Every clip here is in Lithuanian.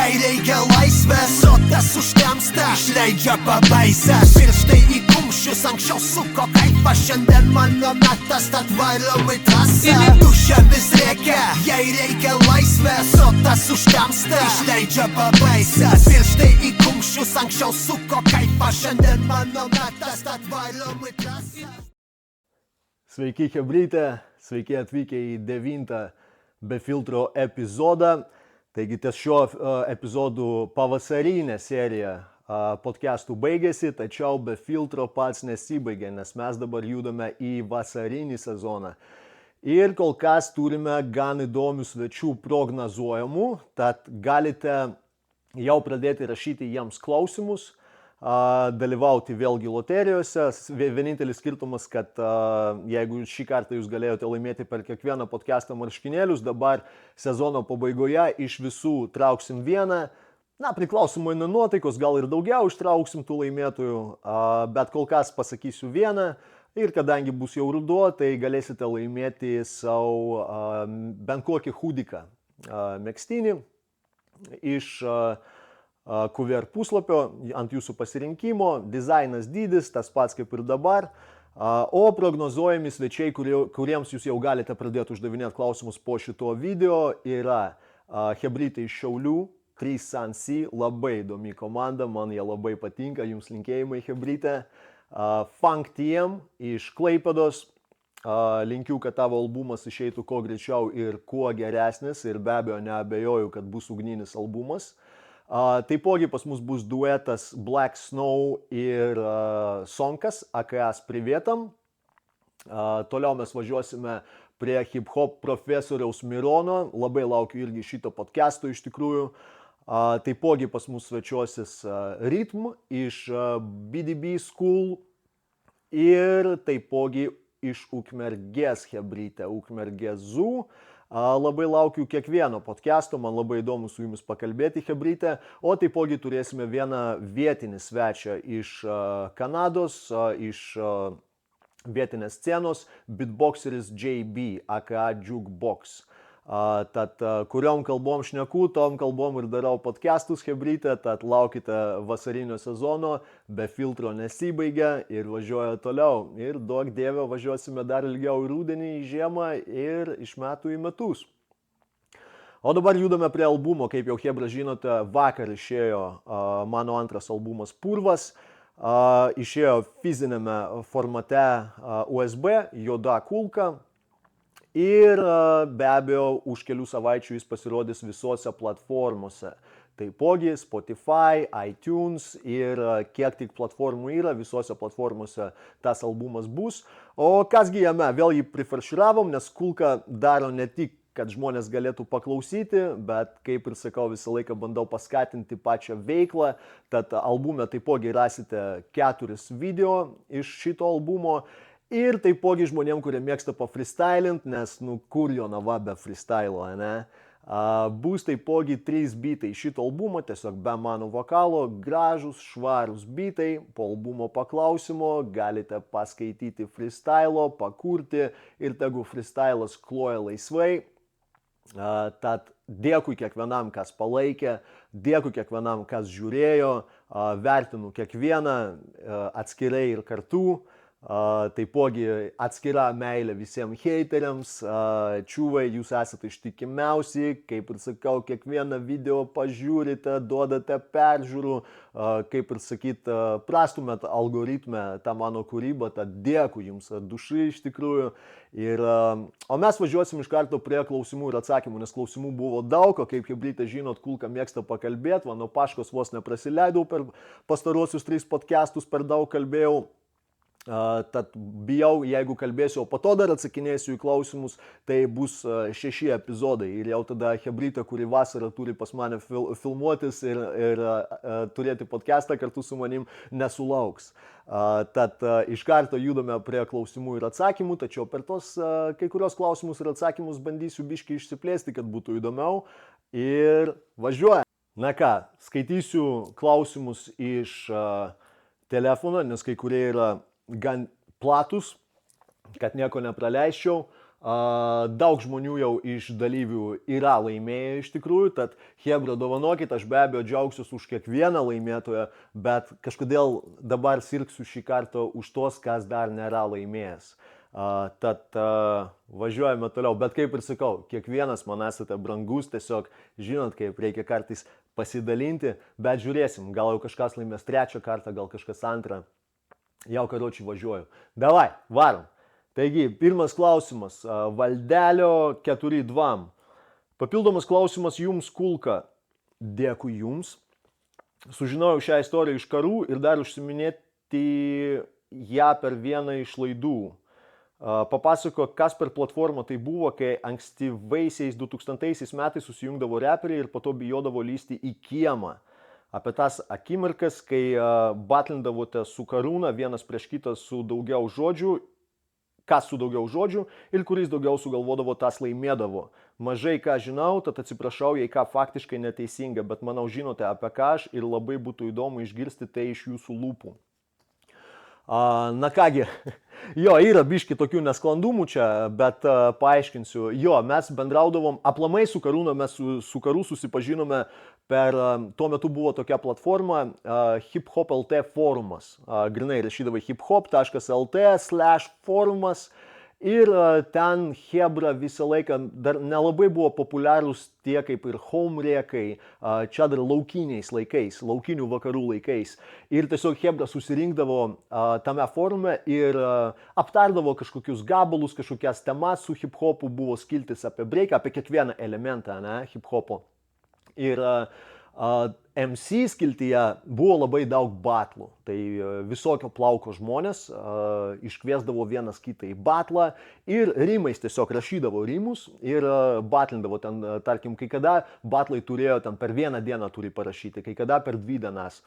Jei reikia laisvės, sotas užtemsta, išleidžia pabaisas. Pirštai į kumščius, anksčiau suko kaipą, šiandien mano metas, tad varom į trasą. Duše vis rėkia, jei reikia laisvės, sotas užtemsta, išleidžia pabaisas. Pirštai į kumščius, anksčiau suko kaipą, šiandien mano metas, tad varom į trasą. Sveiki chebryte, sveiki atvykę į 9 Be filtro epizodą. Taigi ties šiuo epizodu pavasarinė serija podcastų baigėsi, tačiau Be filtro pats nesibaigė, nes mes dabar judame į vasarinį sezoną. Ir kol kas turime gan įdomių svečių prognozuojamų, tad galite jau pradėti rašyti jiems klausimus, dalyvauti vėlgi loterijose. Vienintelis skirtumas, kad jeigu šį kartą jūs galėjote laimėti per kiekvieną podcastą marškinėlius, dabar sezono pabaigoje iš visų trauksim vieną. Priklausomai nuo nuotaikos, gal ir daugiau ištrauksim tų laimėtojų, bet kol kas pasakysiu vieną. Ir kadangi bus jau ruduo, tai galėsite laimėti savo bent kokį hudiką megztinį iš Kuver puslapio ant jūsų pasirinkimo, dizainas dydis, tas pats kaip ir dabar, o prognozuojami svečiai, kuriems jūs jau galite pradėti uždavinėti klausimus po šito video, yra chebrytai iš Šiaulių, 3Sansi, labai įdomi komanda, man jie labai patinka, jums linkėjimai chebryte, Funk TM iš Klaipėdos, linkiu, kad tavo albumas išeitų kuo greičiau ir kuo geresnis ir be abejo neabejoju, kad bus ugninis albumas. Taipogi pas mus bus duetas Black Snow ir Sonkas, AKS Privietam. Toliau mes važiuosime prie hip-hop profesoriaus Mirono, labai laukiu irgi šito podcasto iš tikrųjų. Taipogi pas mus svečiuosis Rhythm iš BDB School ir taipogi iš Ukmergės chebryte, Ukmergės Zoo. Labai laukiu kiekvieno podcast'o, man labai įdomu su jumis pakalbėti chebryte, o taipogi turėsime vieną vietinį svečią iš Kanados, iš vietinės scenos, beatboxeris JB, aka Jukebox. Tad kuriom kalbom šneku, tom kalbom ir darau podcastus chebryte, tad laukite vasarinio sezono, Be filtro nesibaigia ir važiuoja toliau. Ir duok dieve važiuosime dar ilgiau į rudenį, į žiemą ir iš metų į metus. O dabar judame prie albumo, kaip jau chebra žinote, vakar išėjo mano antras albumas Purvas. Išėjo fizinėme formate USB, juoda kulka. Ir be abejo, už kelių savaičių jis pasirodys visose platformose. Taipogi Spotify, iTunes ir kiek tik platformų yra, visose platformose tas albumas bus. O kasgi jame, vėl jį prifarširavom, nes kulka daro ne tik, kad žmonės galėtų paklausyti, bet kaip ir sakau, visą laiką bandau paskatinti pačią veiklą. Tad albume taipogi rasite 4 video iš šito albumo. Ir taipogi žmonėm, kurie mėgsta pafreestylint, nes kur jo nava be freestylo, ne? Bus taipogi 3 bitai šito albumo, tiesiog be mano vokalo, gražus, švarus bitai, po albumo paklausimo galite paskaityti freestylo, pakurti ir tegu freestylas kloja laisvai. Tad dėkui kiekvienam, kas palaikė, dėkui kiekvienam, kas žiūrėjo, vertinu kiekvieną atskirai ir kartu. Taipogi atskira meilė visiems heiteriams, čiūvai, jūs esate ištikimiausi, kaip ir sakau, kiekvieną video pažiūrite, duodate peržiūrų, kaip ir sakyt, prastumėt algoritmę tą mano kūrybą, tad dėkui jums duši iš tikrųjų. O mes važiuosim iš karto prie klausimų ir atsakymų, nes klausimų buvo daug, o kaip chebryte žinot, kulka mėgsta pakalbėti, nuo paškos vos neprasileidau per pastaruosius 3 podcastus, per daug kalbėjau. Tad bijau, jeigu kalbėsiu, o po to dar atsakinėsiu į klausimus, tai bus 6 epizodai ir jau tada chebrytė, kuri vasarą turi pas mane filmuotis ir turėti podcastą kartu su manim, nesulauks. Tad iš karto judame prie klausimų ir atsakymų, tačiau per tos kai kurios klausimus ir atsakymus bandysiu biškį išsiplėsti, kad būtų įdomiau ir važiuoja. Na ką, skaitysiu klausimus iš telefono, nes kai kurie yra gan platus, kad nieko nepraleisčiau. Daug žmonių jau iš dalyvių yra laimėję iš tikrųjų, tad Hebra, dovanokit, aš be abejo džiaugsiuosi už kiekvieną laimėtoją, bet kažkodėl dabar sirgsiu šį kartą už tos, kas dar nėra laimėjęs. Tad važiuojame toliau, bet kaip ir sakau, kiekvienas man esate brangus, tiesiog žinot, kaip reikia kartais pasidalinti, bet žiūrėsim, gal jau kažkas laimės trečią kartą, gal kažkas antrą, jau karočiui važiuoju. Davai, varom. Taigi, pirmas klausimas, Valdelio 4-2. Papildomas klausimas jums, Kulka. Dėkui jums. Sužinojau šią istoriją iš karų ir dar užsiminėti ją per vieną iš laidų. Papasako, kas per platformą tai buvo, kai ankstyvaisiais 2000 metais susijungdavo reperiai ir po to bijodavo lysti į kiemą. Apie tas akimirkas, kai batlindavote su Karūna, vienas prieš kitą su daugiau žodžių, kas su daugiau žodžių ir kuris daugiau sugalvodavo, tas laimėdavo. Mažai ką žinau, tad atsiprašau, jei ką faktiškai neteisinga, bet manau žinote apie ką aš ir labai būtų įdomu išgirsti tai iš jūsų lūpų. Na kągi, jo, yra biški tokių nesklandumų čia, bet paaiškinsiu. Jo, mes bendraudavom, aplamai su Karūna, mes su Karų susipažinome per, tuo metu buvo tokia platforma hiphop.lt forumas. Grinai rašydavai hiphop.lt/forumas ir ten Hebra visą laiką dar nelabai buvo populiarūs tie kaip ir home rėkai, čia dar laukiniais laikais, laukinių vakarų laikais. Ir tiesiog Hebra susirinkdavo tame forume ir aptardavo kažkokius gabalus, kažkokias temas su hip-hopu, buvo skiltis apie breiką, apie kiekvieną elementą hip-hopo. Ir MC skiltyje buvo labai daug batlų, tai visokio plauko žmonės iškviesdavo vienas kitą į batlą ir rimais tiesiog rašydavo rimus ir batlindavo ten, tarkim, kai kada batlai turėjo ten per vieną dieną turi parašyti, kai kada per 2 dienas.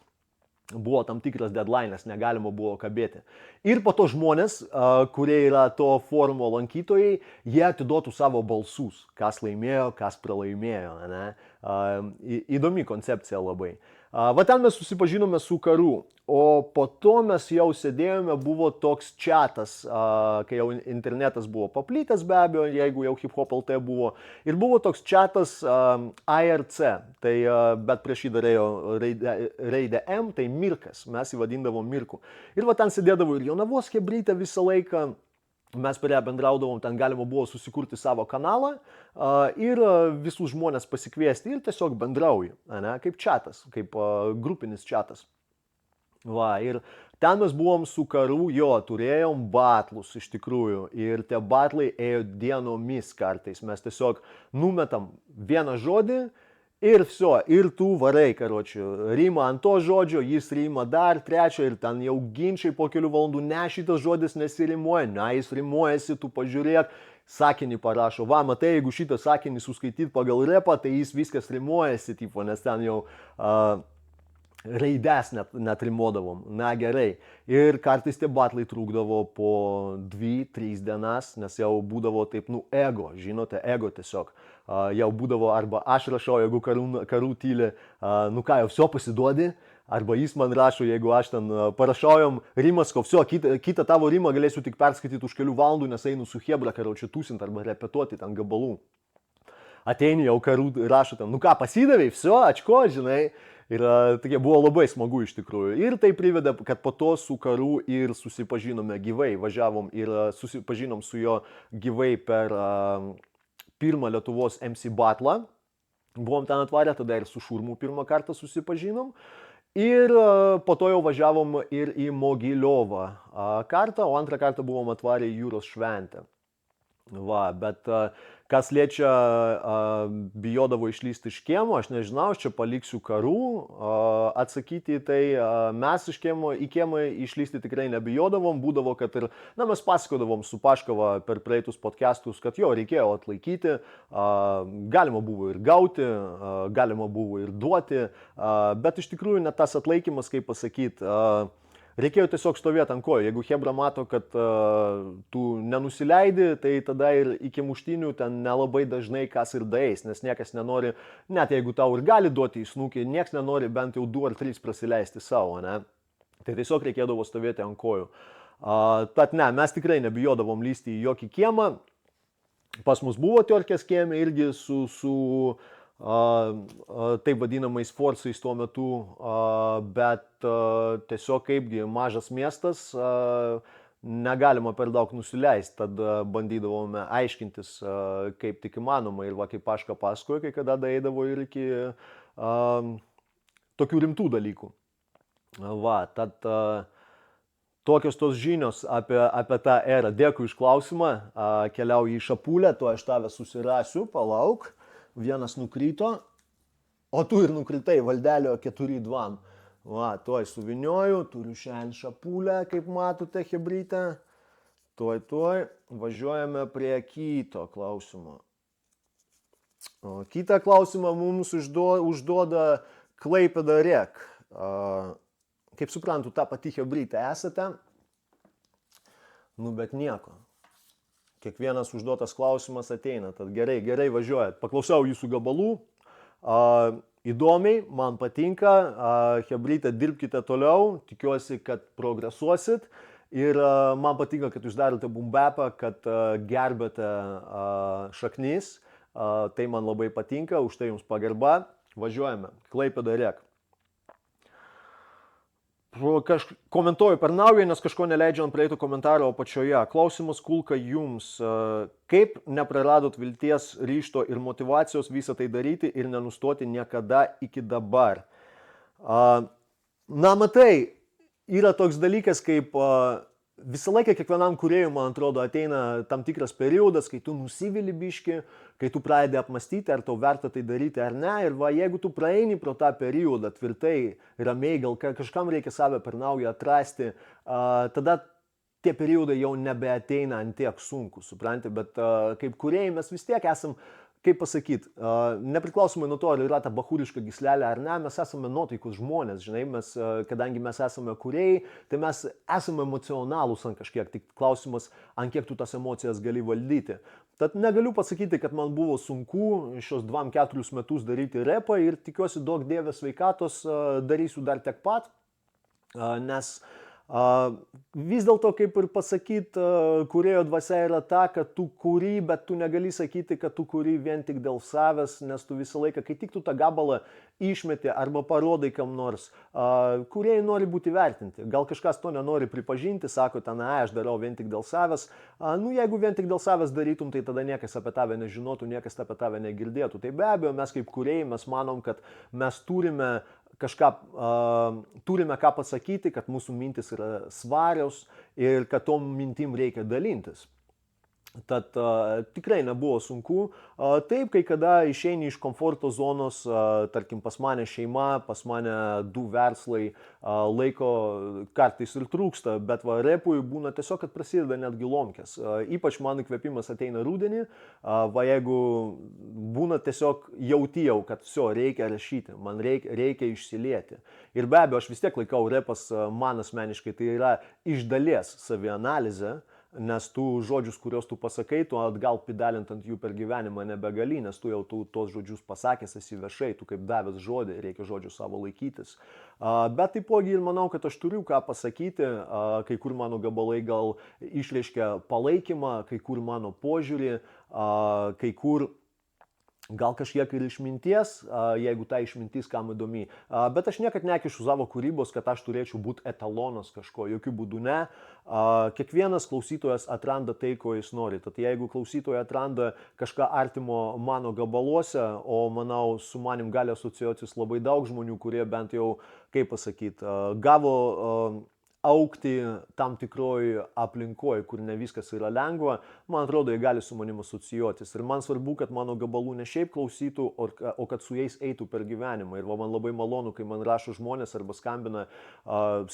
Buvo tam tikras deadline'as, negalima buvo kabėti. Ir po to žmonės, kurie yra to forumo lankytojai, jie atiduotų savo balsus, kas laimėjo, kas pralaimėjo. Įdomi koncepcija labai. Va ten mes susipažinome su Karų, o po to mes jau sėdėjome, buvo toks chatas, kai jau internetas buvo paplitęs be abejo, jeigu jau hiphop.lt buvo, ir buvo toks chatas IRC, tai, bet prieš jį darėjo raidę M, tai Mirkas, mes jį vadindavom Mirku. Ir va ten sėdėdavo ir Jonavos Hebrytė visą laiką. Mes per ją bendraudavom, ten galima buvo susikurti savo kanalą ir visus žmonės pasikviesti ir tiesiog bendrauji, kaip chatas, kaip grupinis chatas. Va, ir ten mes buvom su Karų, jo, turėjom batlus iš tikrųjų ir tie batlai ėjo dienomis kartais, mes tiesiog numetam vieną žodį ir viso, ir tu varai, karočiui, rima ant to žodžio, jis rima dar trečią ir ten jau ginčiai po kelių valandų, ne šitas žodis nesirimuoja, ne, jis rimuojasi, tu pažiūrėk, sakinį parašo, va, matai, jeigu šitą sakinį suskaityt pagal repą, tai jis viskas rimuojasi, tipo, nes ten jau raides net rimuodavom, na gerai. Ir kartais tie batlai trūkdavo po 2-3 dienas, nes jau būdavo taip, ego, žinote, ego tiesiog. Jau būdavo arba aš rašau, jeigu Karų tyli, ką, jau viso pasiduodi, arba jis man rašo, jeigu aš ten parašaujam rimas, ko viso, kitą tavo rimą galėsiu tik perskaityti už kelių valandų, nes einu su Hebra, karočiui, tūsint arba repetuoti ten gabalų. Ateini jau Karų rašo ten, ką, pasidavai, viso, ačko, žinai. Ir tokie buvo labai smagu iš tikrųjų. Ir tai privedė, kad po to su Karų ir susipažinome gyvai, važiavom ir susipažinom su jo gyvai per pirmą Lietuvos MC batlą. Buvom ten atvarę, tada ir su Šurmu pirmą kartą susipažinom. Ir po to jau važiavom ir į Mogiliovą kartą, o antrą kartą buvom atvarę į Jūros šventę. Va, bet kas liečia bijodavo išlysti iš kiemo, aš nežinau, aš čia paliksiu Karų atsakyti, tai mes iš kiemo į kiemą išlysti tikrai nebijodavom, būdavo, kad ir, mes pasakodavom su Paškova per praeitus podcastus, kad jo reikėjo atlaikyti, galima buvo ir gauti, galima buvo ir duoti, bet iš tikrųjų net tas atlaikymas, kaip pasakyti, reikėjo tiesiog stovėti ant kojų. Jeigu Hebra mato, kad tu nenusileidi, tai tada ir iki muštinių ten nelabai dažnai kas ir daeis, nes niekas nenori, net jeigu tau ir gali duoti į snukį, niekas nenori bent jau 2 ar 3 prasileisti savo, ne? Tai tiesiog reikėdavo stovėti ant kojų. Tad ne, mes tikrai nebijodavom lysti į jokį kiemą. Pas mus buvo Tiorkės kieme irgi su taip vadinamais forsais tuo metu, bet tiesiog kaipgi mažas miestas, negalima per daug nusileisti, tad bandydavome aiškintis, kaip tik įmanoma. Ir va, kaip Paška pasakojo, kai kada daeidavo ir iki tokių rimtų dalykų. Va, tad tokios tos žinios apie tą erą. Dėkui iš klausimą, keliauju į Šapulę, tu aš tave susirasiu, palauk, vienas nukrito, o tu ir nukritai, Valdelio 4-2. Va, tuoj suvinioju, turiu šiandien Šapulę, kaip matote, hebrytę. Tuoj, važiuojame prie kito klausimo. Kitą klausimą mums užduoda Klaipėda Rek. Kaip suprantu, tą patį hebrytę esate, bet nieko. Kiekvienas užduotas klausimas ateina, tad gerai važiuojat. Paklausiau jūsų gabalų, įdomiai, man patinka, hebrytę dirbkite toliau, tikiuosi, kad progresuosit ir man patinka, kad jūs darote bumbepą, kad gerbėte šaknis, tai man labai patinka, už tai jums pagarba, važiuojame, Klaipėda Rek. Komentuoju per naują, nes kažko neleidžia ant praeito komentaro apačioje. Klausimas kulka jums. Kaip nepraradot vilties, ryžto ir motivacijos visą tai daryti ir nenustoti niekada iki dabar? Na, matai, yra toks dalykas, kaip visą laiką kiekvienam kūrėjui, man atrodo, ateina tam tikras periodas, kai tu nusivili biški, kai tu pradedi apmastyti, ar tau verta tai daryti ar ne. Ir va, jeigu tu praeini pro tą periodą tvirtai, ramiai, gal kažkam reikia save per naują atrasti, tada tie periodai jau nebeateina ant tiek sunku, supranti, bet kaip kūrėjai mes vis tiek esam, kaip pasakyti, nepriklausomai nuo to, ar yra ta bahūriška gyslelė ar ne, mes esame nuotaikos žmonės, žinai, kadangi mes esame kūrėjai, tai mes esame emocionalūs ant kažkiek, tik klausimas, ant kiek tu tas emocijas gali valdyti. Tad negaliu pasakyti, kad man buvo sunku šios 2-4 metus daryti repą ir tikiuosi daug dievės sveikatos darysiu dar tiek pat, nes vis dėlto, kaip ir pasakyti, kūrėjo dvasia yra ta, kad tu kūry, bet tu negali sakyti, kad tu kūry vien tik dėl savęs, nes tu visą laiką, kai tik tu tą gabalą išmeti arba parodai kam nors, kūrėjai nori būti vertinti. Gal kažkas to nenori pripažinti, sako, aš darau vien tik dėl savęs. Jeigu vien tik dėl savęs darytum, tai tada niekas apie tave nežinotų, niekas apie tave negirdėtų. Tai be abejo, mes kaip kūrėjai, mes manom, kad mes turime ką pasakyti, kad mūsų mintis yra svarios ir kad tom mintim reikia dalintis. Tad tikrai nebuvo sunku. Taip, kai kada išeini iš komforto zonos, tarkim pas mane šeima, pas mane 2 verslai, laiko kartais ir trūksta, bet va repui būna tiesiog, kad prasideda netgi lomkės. Ypač man įkvėpimas ateina rudenį, va jeigu būna tiesiog jautėjau, kad reikia rašyti, man reikia išsilieti. Ir be abejo, aš vis tiek laikau repas man asmeniškai, tai yra iš dalies savianalizė, nes tų žodžius, kuriuos tu pasakai, tu atgal pidalint ant jų per gyvenimą nebegali, nes tu jau tos žodžius pasakęs esi viešai, tu kaip davęs žodį, reikia žodžių savo laikytis. Bet taipogi ir manau, kad aš turiu ką pasakyti, kai kur mano gabalai gal išreiškia palaikymą, kai kur mano požiūrį, kai kur gal kažkiek ir išminties, jeigu ta išmintis kam įdomi. Bet aš niekad nekišu savo kūrybos, kad aš turėčiau būti etalonas kažko, jokių būdų ne. Kiekvienas klausytojas atranda tai, ko jis nori. Tad jeigu klausytojai atranda kažką artimo mano gabaluose, o manau, su manim gali asociuotis labai daug žmonių, kurie bent jau, kaip pasakyti, gavo augti tam tikroj aplinkoj, kur ne viskas yra lengva, man atrodo, jie gali su manim asocijuotis. Ir man svarbu, kad mano gabalų ne šiaip klausytų, o kad su jais eitų per gyvenimą. Ir man labai malonu, kai man rašo žmonės arba skambina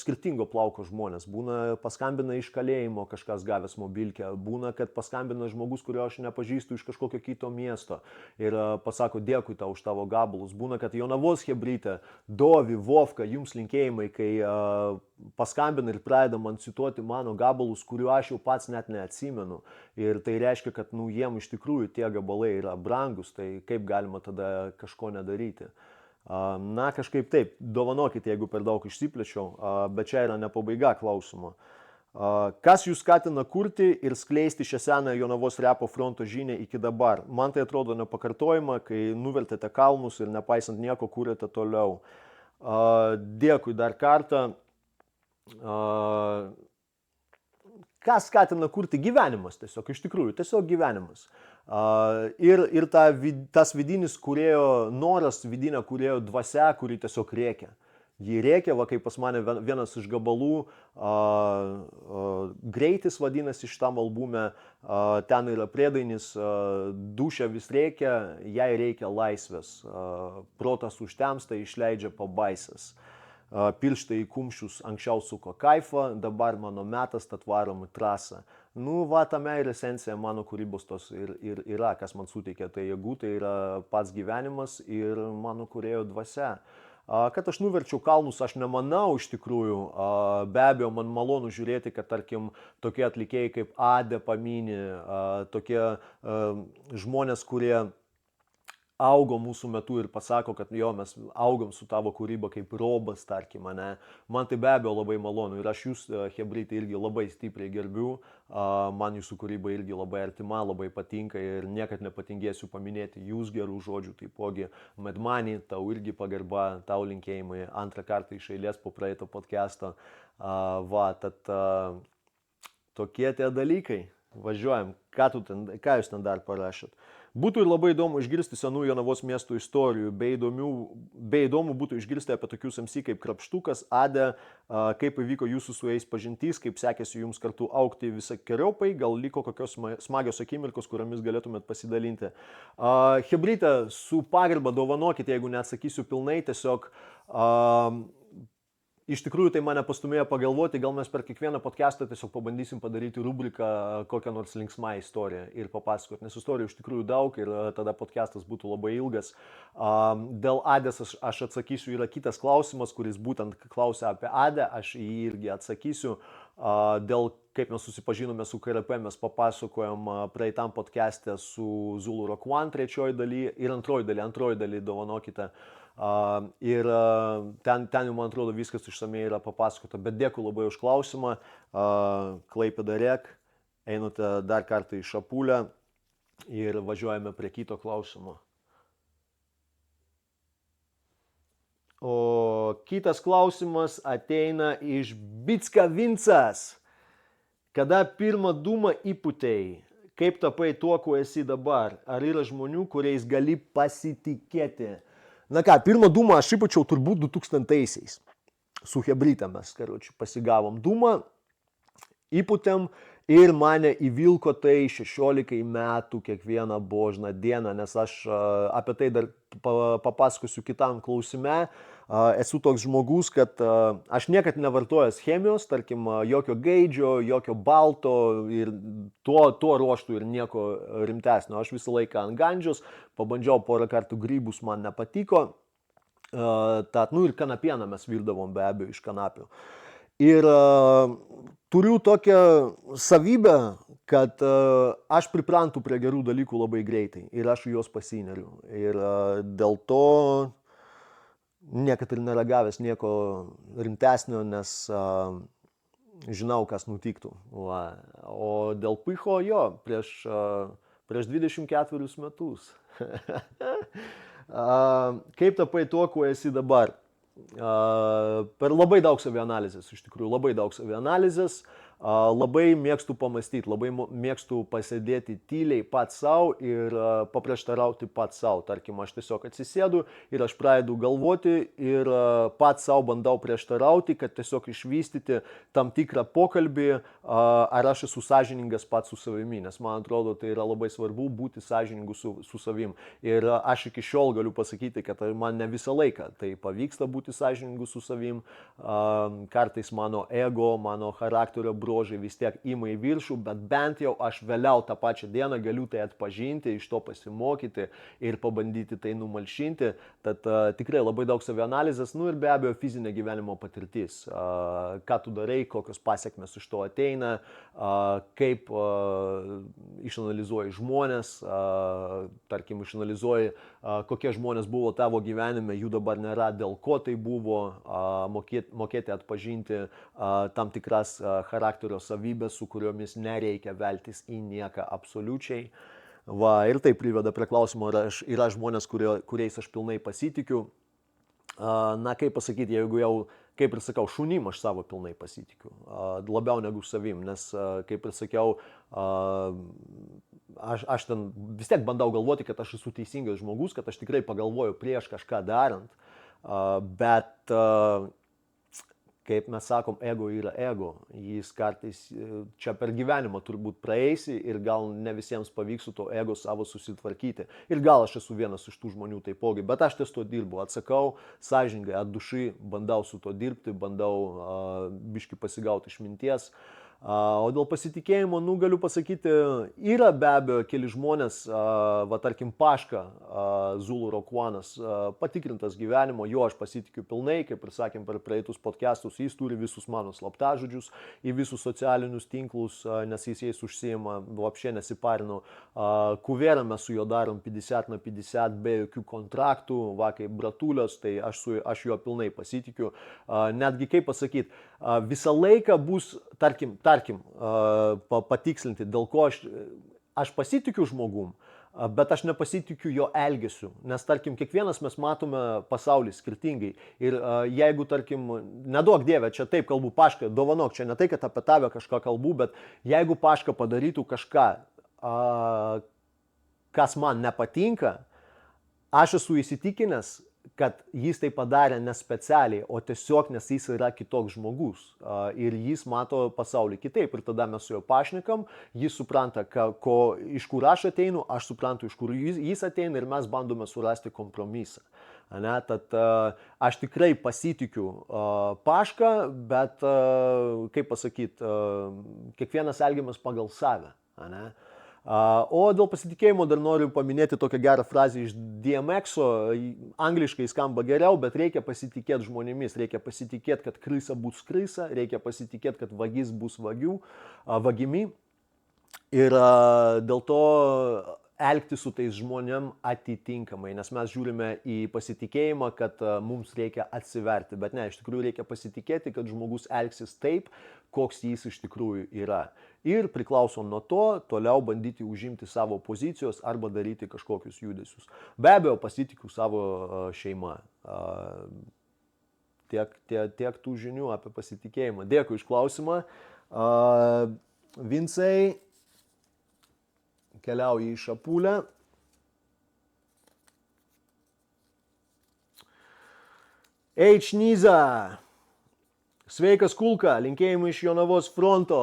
skirtingo plauko žmonės. Būna paskambina iš kalėjimo kažkas gavęs mobilkę, būna, kad paskambina žmogus, kurio aš nepažįstu iš kažkokio kito miesto ir pasako dėkui tau už tavo gabalus. Būna, kad Jonavos hebrytė, Dovi, Vovka, jums linkėjimai, kai paskambina ir pradeda man cituoti mano gabalus, kuriuo aš jau pats net neatsimenu. Ir tai reiškia, kad jiem iš tikrųjų tie gabalai yra brangus, tai kaip galima tada kažko nedaryti. Na, kažkaip taip, dovanokit, jeigu per daug išsiplėčiau, bet čia yra ne pabaiga klausimo. Kas jūs skatina kurti ir skleisti šią seną Jonavos repo fronto žinią iki dabar? Man tai atrodo nepakartojama, kai nuvertėte kalnus ir nepaisant nieko kūrėte toliau. Dėkui dar kartą. Kas skatina kurti? Gyvenimas tiesiog, iš tikrųjų, tiesiog gyvenimas. Ir tas vidinis kūrėjo noras, vidinė kūrėjo dvasia, kuri tiesiog rėkia. Jį rėkia, va kaip pas mane vienas iš gabalų, Greitis vadinasi šitam albume, ten yra priedainis, dušia vis rėkia, jai reikia laisvės, protas užtemsta, išleidžia pabaisas. Pirštai į kumščius anksčiau suko kaifą, dabar mano metas, tad varom į trasą. Nu, va, tame ir esencija mano kūrybos tos ir yra, kas man suteikia tai jėgų, tai yra pats gyvenimas ir mano kūrėjo dvasia. Kad aš nuverčiau kalnus, aš nemanau iš tikrųjų, be abejo, man malonu žiūrėti, kad tarkim tokie atlikėjai kaip Ade pamini, tokie žmonės, kurie augo mūsų metu ir pasako, kad jo, mes augom su tavo kūryba kaip Robas, tarkim, ne. Man tai be abejo labai malonu ir aš jūs, chebrytai, irgi labai stipriai gerbiu, man jūsų kūryba irgi labai artima, labai patinka ir niekad nepatingėsiu paminėti jūs gerų žodžių, taipogi Medmani, tau irgi pagarba, tau linkėjimai antrą kartą iš eilės po praeito podcast'o, va, tad tokie tie dalykai, važiuojam, ką jūs ten dar parašėt. Būtų ir labai įdomu išgirsti senų Jonavos miestų istorijų, bei įdomu būtų išgirsti apie tokius MC kaip Krapštukas, Ade, kaip įvyko jūsų su jais pažintys, kaip sekėsi jums kartu augti visokiojopai, gal liko kokios smagios akimirkos, kuriomis galėtumėt pasidalinti. Chebryte, su pagarba dovanokite, jeigu neatsakysiu pilnai, tiesiog iš tikrųjų tai mane pastumėjo pagalvoti, gal mes per kiekvieną podcastą tiesiog pabandysim padaryti rubriką kokią nors linksmą istoriją ir papasakot, nes istorijų iš tikrųjų daug ir tada podcastas būtų labai ilgas. Dėl Adės aš atsakysiu, yra kitas klausimas, kuris būtent klausia apie Adę, aš jį irgi atsakysiu. Dėl kaip mes susipažinome su KRP, mes papasakojom praeitam podcast'e su Zulu Rock One trečioji daly ir antroji daly dovanokite. Ir ten jau, man atrodo, viskas išsamei yra papasakota, bet dėkui labai už klausimą, Klaipėda Rek, einate dar kartą į Šapulę ir važiuojame prie kito klausimo. O kitas klausimas ateina iš Bicka Vincas. Kada pirmą dūmą įpūtei? Kaip tapai tuo, kuo esi dabar? Ar yra žmonių, kuriais gali pasitikėti? Na ką, pirmą dūmą aš įpučiau turbūt 2000-aisiais. Su Chebryte mes, pasigavom dūmą, įputėm ir mane įvilko tai 16 metų kiekvieną božną dieną, nes aš apie tai dar papasakosiu kitam klausime. Esu toks žmogus, kad aš niekad nevartojęs chemijos, tarkim, jokio gaidžio, jokio balto ir tuo ruoštų ir nieko rimtesnio. Aš visą laiką ant gandžios, pabandžiau porą kartų grybus, man nepatiko. Tad, ir kanapieną mes virdavom be abejo iš kanapių. Ir turiu tokią savybę, kad aš priprantu prie gerų dalykų labai greitai ir aš juos pasineriu. Ir dėl to niekad ir neragavęs nieko rimtesnio, nes žinau, kas nutiktų. Va. O dėl picho, jo, prieš 24 metus. Kaip tapai tuo, kuo esi dabar? Per labai daug savianalizės, iš tikrųjų, labai daug savianalizės. Labai mėgstu pamastyti, labai mėgstu pasėdėti tyliai pats savo ir paprieštarauti pats savo. Tarkim, aš tiesiog atsisėdu ir aš pradedu galvoti ir pats savo bandau prieštarauti, kad tiesiog išvystyti tam tikrą pokalbį, ar aš esu sąžiningas pats su savimi, nes man atrodo, tai yra labai svarbu būti sąžiningu su savim. Ir aš iki šiol galiu pasakyti, kad man ne visą laiką tai pavyksta būti sąžiningu su savim. Kartais mano ego, mano charakterio bruožai vis tiek ima į viršų, bet bent jau aš vėliau tą pačią dieną galiu tai atpažinti, iš to pasimokyti ir pabandyti tai numalšinti. Tad tikrai labai daug savianalizės, ir be abejo fizinė gyvenimo patirtis. Ką tu darai, kokios pasiekmes iš to ateina, kaip išanalizuoji žmonės, tarkim, išanalizuoji, kokie žmonės buvo tavo gyvenime, jų dabar nėra, dėl ko tai buvo, mokėti atpažinti tam tikras charakterio charakterio savybės, su kuriomis nereikia veltis į nieką absoliučiai. Va, ir tai priveda prie klausimo, yra žmonės, kuriais aš pilnai pasitikiu. Na, kaip pasakyti, jeigu jau, kaip ir sakau, šunim aš savo pilnai pasitikiu, labiau negu savim, nes, kaip ir sakiau, aš ten vis tiek bandau galvoti, kad aš esu teisingas žmogus, kad aš tikrai pagalvoju prieš kažką darant, bet, kaip mes sakom, ego yra ego, jis kartais čia per gyvenimą turbūt praeisi ir gal ne visiems pavyks su to ego savo susitvarkyti. Ir gal aš esu vienas iš tų žmonių taipogi, bet aš ties to dirbu, atsakau, sąžiningai, atdušai, bandau su to dirbti, bandau biškį pasigauti išminties. O dėl pasitikėjimo, galiu pasakyti, yra be abejo keli žmonės, va tarkim Paška, Zulu Rokuanas, patikrintas gyvenimo, jo aš pasitikiu pilnai, kaip ir sakėm per praeitus podcastus, jis turi visus mano slaptažodžius į visus socialinius tinklus, nes jis jais užsiima, vapšė nesiparinu. Kuverą mes su juo darom 50/50 be jokių kontraktų, va kaip bratulios, tai aš juo pilnai pasitikiu. Netgi kaip pasakyti, visą laiką bus, tarkim, patikslinti, dėl ko aš pasitikiu žmogum, bet aš nepasitikiu jo elgesiu, nes, tarkim, kiekvienas mes matome pasaulį skirtingai ir jeigu, tarkim, neduok Dieve, čia taip kalbu Paška, dovanok, čia ne tai, kad apie tave kažką kalbu, bet jeigu Paška padarytų kažką, kas man nepatinka, aš esu įsitikinęs, kad jis tai padarė ne specialiai, o tiesiog nes jis yra kitoks žmogus ir jis mato pasaulį kitaip ir tada mes su juo pašnekam, jis supranta, iš kur aš ateinu, aš suprantu, iš kur jis ateina ir mes bandome surasti kompromisą. Tad aš tikrai pasitikiu Pašką, bet, kaip pasakyti, kiekvienas elgiamės pagal save. O dėl pasitikėjimo dar noriu paminėti tokią gerą frazę iš DMX-o, angliškai skamba geriau, bet reikia pasitikėti žmonėmis, reikia pasitikėti, kad krysa bus krysa, reikia pasitikėti, kad vagis bus vagimi ir dėl to elgti su tais žmonėm atitinkamai, nes mes žiūrime į pasitikėjimą, kad mums reikia atsiverti, bet ne, iš tikrųjų reikia pasitikėti, kad žmogus elgsis taip, koks jis iš tikrųjų yra. Ir priklausom nuo to, toliau bandyti užimti savo pozicijos arba daryti kažkokius judesius. Be abejo, pasitikiu savo šeimą. Tiek tų žinių apie pasitikėjimą. Dėkui iš klausimą. Vincai, keliauji į Šapulę. Niza. Sveikas Kulka, linkėjimai iš Jonavos fronto.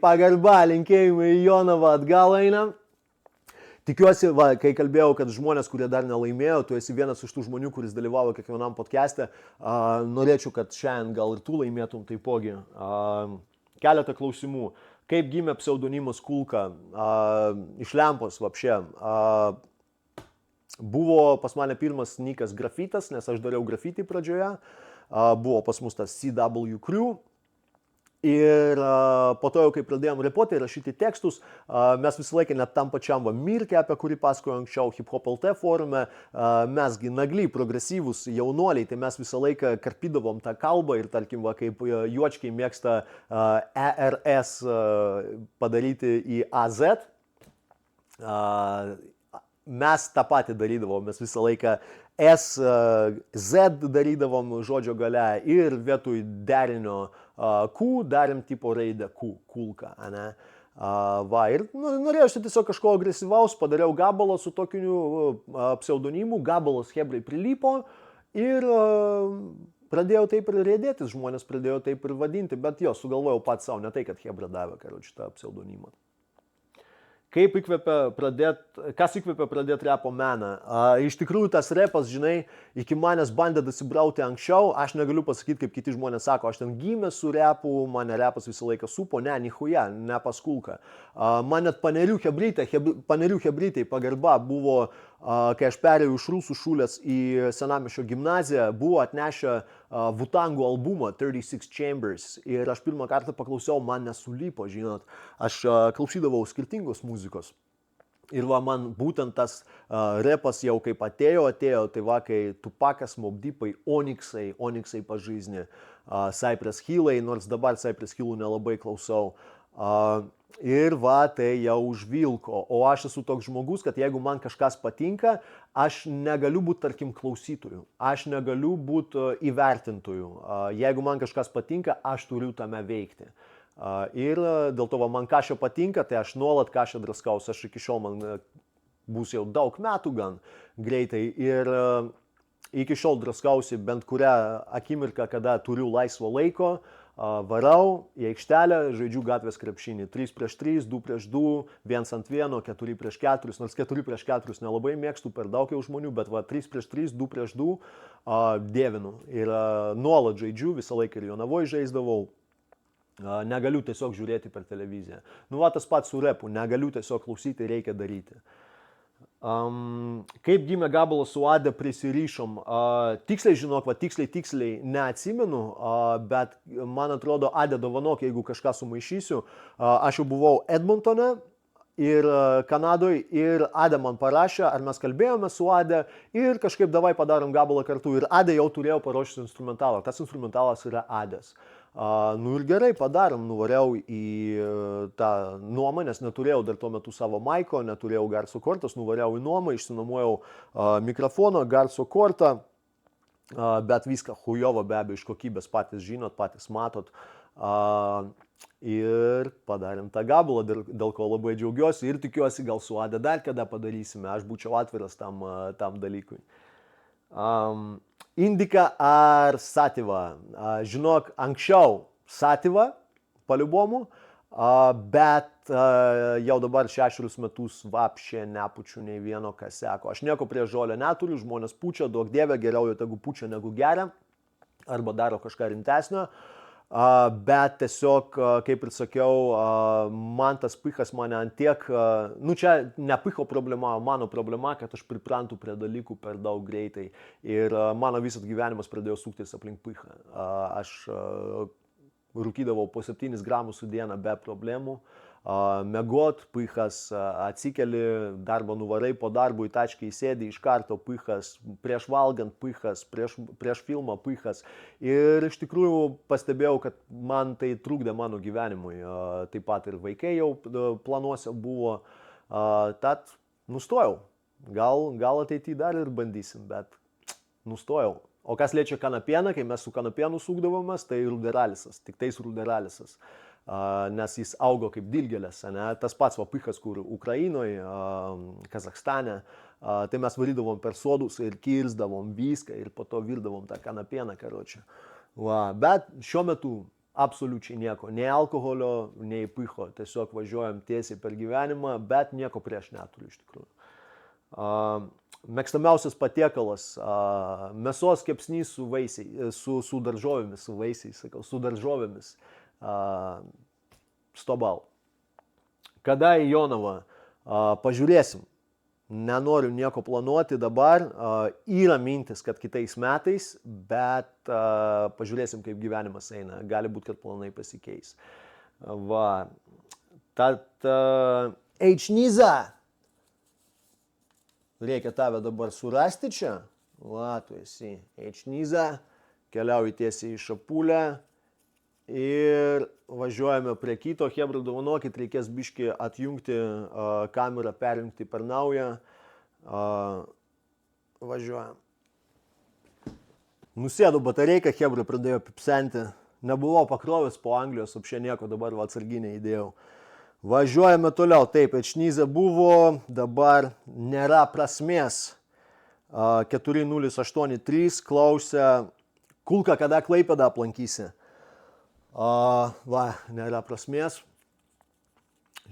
Pagarba, linkėjimai į Jonavą atgal eina. Tikiuosi, kai kalbėjau, kad žmonės, kurie dar nelaimėjo, tu esi vienas iš tų žmonių, kuris dalyvavo kiekvienam podcast'e. Norėčiau, kad šiandien gal ir tu laimėtum taipogi. Keletą klausimų. Kaip gimė pseudonimas Kulka? Iš lempos vapšė. Buvo pas mane pirmas nikas grafitas, nes aš dariau grafitį pradžioje. Buvo pas mus tas CW Crew ir po to jau, kai pradėjom repuoti ir rašyti tekstus, mes visą laiką net tam pačiam Mirke, apie kurį pasakojau anksčiau Hip Hop LT forume, mesgi nagli, progresyvus jaunuoliai, tai mes visą laiką karpydavom tą kalbą ir tarkim, kaip juočkiai mėgsta ERS padaryti į AZ, mes tą patį darydavom, mes visą laiką SZ darydavom žodžio gale ir vietoj derinio Q darėm tipo raidę Q, Kulka. Ir norėjausi tiesiog kažko agresyvaus, padariau gabalą su tokiu pseudonimu, gabalas hebrai prilipo ir pradėjau taip ir rėdėtis, žmonės pradėjo taip ir vadinti, bet jo, sugalvojau pats savo, ne tai, kad hebra davė, šitą pseudonimą. Kas įkvėpė pradėti repo meną? Iš tikrųjų tas repas, žinai, iki manęs bandė dasibrauti anksčiau, aš negaliu pasakyti, kaip kiti žmonės sako, aš ten gimęs su repu, mane repas visą laiką supo, nichuja, ne pas Kulką. Man net panerių hebrytai pagarba buvo, kai aš perėjau iš Rusų šulės į Senamiesčio gimnaziją, buvo atnešę Wu-Tangų albumą 36 Chambers ir aš pirmą kartą paklausiau, man nesulipo, žinot, aš klausydavau skirtingos muzikos. Ir va, man būtent tas repas jau kaip atėjo, tai va, kai Tupakas, Mobb Deepai, Onyxai pažaizni, Cypress Hillai, nors dabar Cypress Hillų nelabai klausau. Ir va, tai jau užvilko. O aš esu toks žmogus, kad jeigu man kažkas patinka, aš negaliu būti, tarkim, klausytojų. Aš negaliu būti įvertintojų. Jeigu man kažkas patinka, aš turiu tame veikti. Ir dėl to, va, man kažko patinka, tai aš nuolat kažko draskausi. Aš iki šiol man bus jau daug metų gan greitai. Ir iki šiol draskausi bent kurią akimirką, kada turiu laisvo laiko. Varau į aikštelę, žaidžiu gatvės krepšinį. 3-3, 2-2, 1-1, 4-4, nors 4-4 nelabai mėgstu, per daug jau žmonių, bet va 3-3, 2-2 dievinu. Ir nuolat žaidžiu, visą laiką ir Jonavoj žaisdavau. Negaliu tiesiog žiūrėti per televiziją. Nu, va tas pats su repu, negaliu tiesiog klausyti, reikia daryti. Kaip gimė gabalas su Ade prisirišom? Tiksliai žinok, va tiksliai neatsimenu, bet man atrodo Ade dovanok, jeigu kažką sumaišysiu. Aš jau buvau Edmontone ir Kanadoje ir Ade man parašė, ar mes kalbėjome su Ade ir kažkaip davai padarom gabalą kartu. Ir Ade jau turėjo paruošti instrumentalą. Tas instrumentalas yra Adės. Nu ir gerai, padarom, nuvariau į tą nuomą, nes neturėjau dar tuo metu savo maiko, neturėjau garso kortos, nuvariau į nuomą, išsinuomojau mikrofoną, garso kortą, bet viską hujovo be abejo iš kokybės patys žinot, patys matot. Ir padarėm tą gabalą, dėl ko labai džiaugiuosi ir tikiuosi, gal su Ade dar kada padarysime, aš būčiau atviras tam dalykui. Indika ar Sativa? Žinok, anksčiau Sativa paliubomu, bet jau dabar 6 metus vapšė nepučiu nei vieno kaseko. Aš nieko prie žolę neturiu, žmonės pučia, duok dievę, geriau jau tegu pučia negu geria, arba daro kažką rimtesnio. Bet tiesiog, kaip ir sakiau, man tas pichas mane antiek, nu čia ne picho problema, mano problema, kad aš priprantu prie dalykų per daug greitai ir mano visas gyvenimas pradėjo suktis aplink pichą. Aš rūkydavau po 7 gramus su dieną be problemų, megot, pichas, atsikeli, darbą nuvarai, po darbo į tačką įsėdi, iš karto pichas, prieš valgant pichas, prieš filmą pichas. Ir iš tikrųjų pastebėjau, kad man tai trukdė mano gyvenimui. Taip pat ir vaikai jau planuose buvo. Tad nustojau. Gal ateityje dar ir bandysim, bet nustojau. O kas liečia kanapieną, kai mes su kanapienu sukdavomės, tai ruderalisas, tik tais ruderalisas. Nes jis augo kaip dilgėlės, ne? Tas pats va pichas, kur Ukrainoje, Kazakstane, tai mes varydavom per sodus ir kirsdavom viską ir po to virdavom tą kanapieną, karočią. Bet šiuo metu absoliučiai nieko, nei alkoholio, nei picho, tiesiog važiuojam tiesiai per gyvenimą, bet nieko prieš neturiu iš tikrųjų. Mėgstamiausias patiekalas, mėsos kepsnys su vaisiais, su daržovėmis, su vaisiais, sakau, su daržovėmis. Stobal. Kada į Jonavą? Pažiūrėsim. Nenoriu nieko planuoti dabar. Yra mintis, kad kitais metais, bet pažiūrėsim, kaip gyvenimas eina. Gali būti, kad planai pasikeis. Va. Tad Eičnyza. Reikia tave dabar surasti čia. Va, tu esi Eičnyza. Keliauji tiesiai į Šapulę. Ir važiuojame prie kito. Chebra, dovanokit, reikės biškį atjungti kamerą, perjungti per naują. Važiuojam. Nusėdo batareika, Chebra pradėjo pipsenti. Nebuvau pakrovęs po Anglijos, apšė nieko, dabar atsarginę įdėjau. Važiuojame toliau. Taip, Eičnyza buvo, dabar nėra prasmės. 4083 klausia, Kulka, kada Klaipėdą aplankysi? Va, nėra prasmės.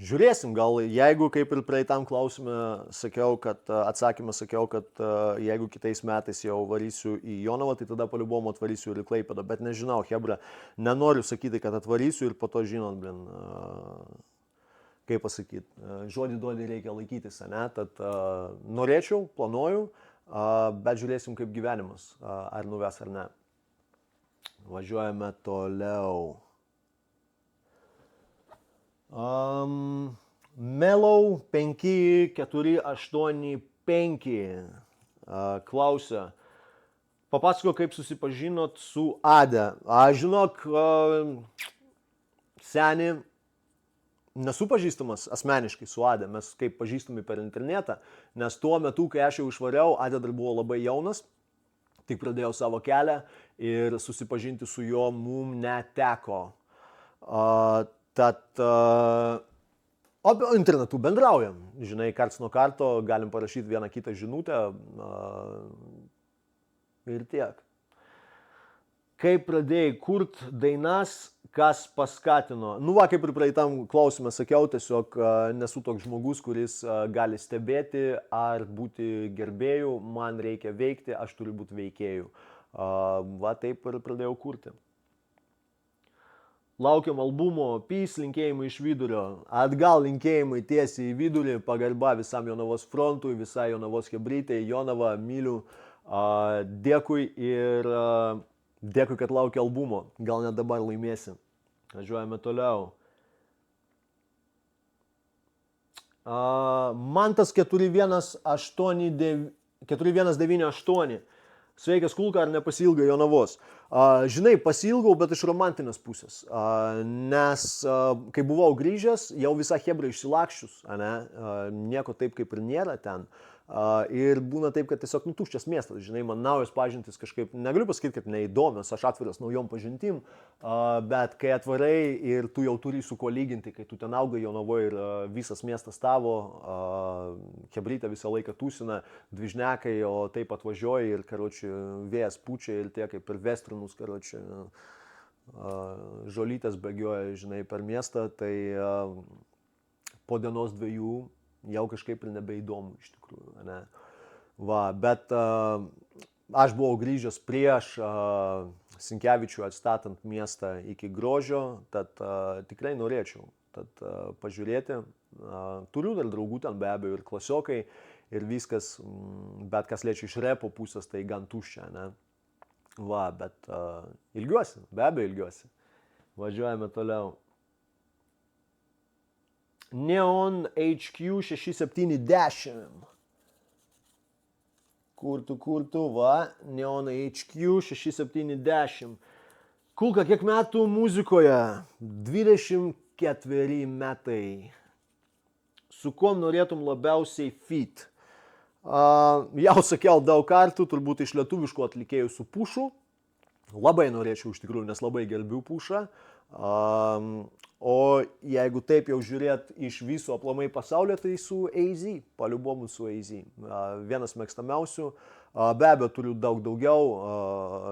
Žiūrėsim, gal jeigu kaip ir praeitam klausime atsakymą sakiau, kad jeigu kitais metais jau varysiu į Jonavą, tai tada paliubomu atvarysiu ir į Klaipėdą. Bet nežinau, Chebra, nenoriu sakyti, kad atvarysiu ir po to žinot, kaip pasakyti, žodį duodį reikia laikytis, ne? Tad norėčiau, planuoju, bet žiūrėsim kaip gyvenimas, ar nuves ar ne. Važiuojame toliau. Melau 5485 klausia. Papasako, kaip susipažinot su Ade. Žinok, seni, nesu pažįstamas asmeniškai su Ade, mes kaip pažįstami per internetą, nes tuo metu, kai aš jau išvariau, Ade dar buvo labai jaunas, tik pradėjau savo kelią ir susipažinti su juo mum neteko. O internetu bendraujam, žinai, karts nuo karto galim parašyti vieną kitą žinutę ir tiek. Kaip pradėjai kurt dainas, kas paskatino? Nu va, kaip ir praeitam klausime sakiau, tiesiog nesu toks žmogus, kuris gali stebėti ar būti gerbėjų, man reikia veikti, aš turiu būti veikėjų. Va, taip ir pradėjau kurti. Laukiam albumo, peace, linkėjimai iš vidurio, atgal linkėjimai tiesiai į vidurį, pagarba visam Jonavos frontui, visai Jonavos chebrytei, Jonava, myliu, dėkui ir dėkui, kad laukia albumo, gal net dabar laimėsi. Važiuojame toliau. Mantas 4198. Sveikas Kulka, ar nepasiilgai Jonavos? Žinai, pasiilgau, bet iš romantinės pusės, nes kai buvau grįžęs, jau visa chebra išsilakščius, nieko taip kaip ir nėra ten. Ir būna taip, kad tiesiog tuščias miestas, žinai, man naujos pažintys kažkaip, negaliu pasakyti, kad neįdomios, aš atviras naujom pažintim, bet kai atvarai ir tu jau turi su kuo lyginti, kai tu ten augai Jonavoje ir visas miestas tavo, chebrytė visą laiką tūsina, dvižnekai, o taip atvažiuoji ir, karoči, vėjas pučia ir tie kaip per vestrinus, karoči, žolytės bėgioja, žinai, per miestą, tai po dienos dviejų jau kažkaip ir nebeįdomu iš tikrųjų, ne? Va, bet aš buvau grįžęs prieš Sinkevičių atstatant miestą iki Grožio, tad tikrai norėčiau pažiūrėti. Turiu dar draugų ten be abejo ir klasiokai ir viskas, bet kas liečia iš repo pusės, tai gan tuščia, ne? Va, bet ilgiuosi, be abejo ilgiuosi. Važiuojame toliau. Neon HQ 670. Kurtų, va, Neon HQ 670. Kulka, kiek metų muzikoje? 24 metai. Su kuom norėtum labiausiai feat? Jau sakiau daug kartų, turbūt iš lietuviškų atlikėjų su Pušu. Labai norėčiau iš tikrųjų, nes labai gerbiu Pušą. O jeigu taip jau žiūrėt iš viso aplamai pasaulio, tai su AZ, paliubomu su AZ. Vienas mėgstamiausių, be abejo turiu daug daugiau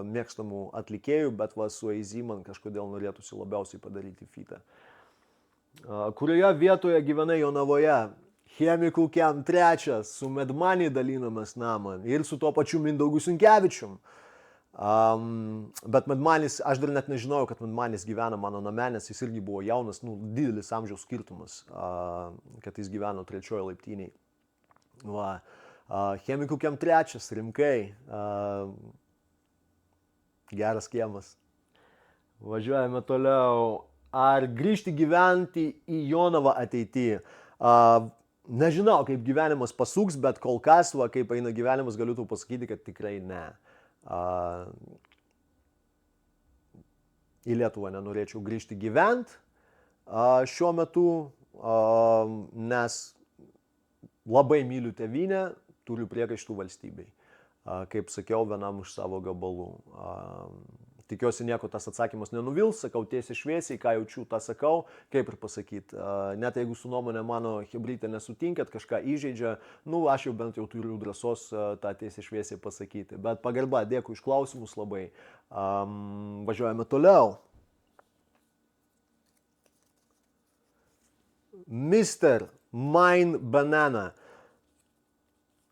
mėgstamų atlikėjų, bet va su AZ man kažkodėl norėtųsi labiausiai padaryti featą. Kurioje vietoje gyvenai Jonavoje? Chemikų Kem 3, su Medmani dalinamės namą ir su tuo pačiu Mindaugu Sinkevičium. Bet Medmanis, aš dar net nežinojau, kad Medmanis gyvena mano name, nes jis irgi buvo jaunas, didelis amžiaus skirtumas, kad jis gyveno 3 laiptiniai. Va, Chemikų Kem 3, rimkai, geras kiemas. Važiuojame toliau. Ar grįžti gyventi į Jonavą ateityje? Nežinau, kaip gyvenimas pasuks, bet kol kas, va, kaip eina gyvenimas, galiu tau pasakyti, kad tikrai ne. Į Lietuvą nenorėčiau grįžti gyventi šiuo metu, nes labai myliu tėvynę, turiu priekaištų valstybei. Kaip sakiau, vienam iš savo gabalų. Tikiuosi nieko tas atsakymas nenuvils, sakau tiesiai šviesiai, ką jaučiu, tą sakau, kaip ir pasakyti. Net jeigu su nuomonė mano chebrytė nesutinkat, kažką įžeidžia, aš jau bent jau turiu drąsos tą tiesiai šviesiai pasakyti. Bet pagarba, dėkui iš klausimus labai. Važiuojame toliau. Mr. Mine Banana.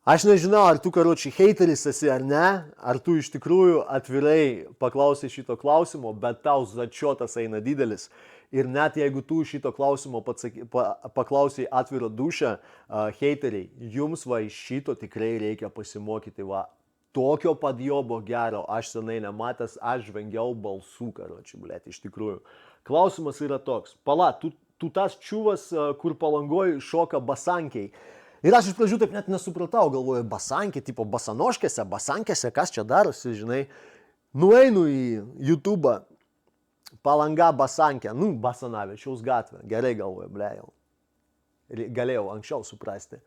Aš nežinau, ar tu, karoči, heiteris esi ar ne, ar tu iš tikrųjų atvirai paklausai šito klausimo, bet tau začiotas eina didelis. Ir net jeigu tu šito klausimo paklausai atviro dušą, heiteriai, jums va iš šito tikrai reikia pasimokyti. Va, tokio padjobo gero aš senai nematęs, aš vengiau balsų, karoči, blėt, iš tikrųjų. Klausimas yra toks, pala, tu tu tas čiuvas, kur Palangoj šoka basankiai. Ir aš iš pradžių taip net nesupratau, galvoju, basankė, tipo basankėse, kas čia darosi, žinai. Nueinu į YouTube, Palanga basankė, Basanavičiaus gatvė, gerai galvoju, blėjau. Galėjau anksčiau suprasti.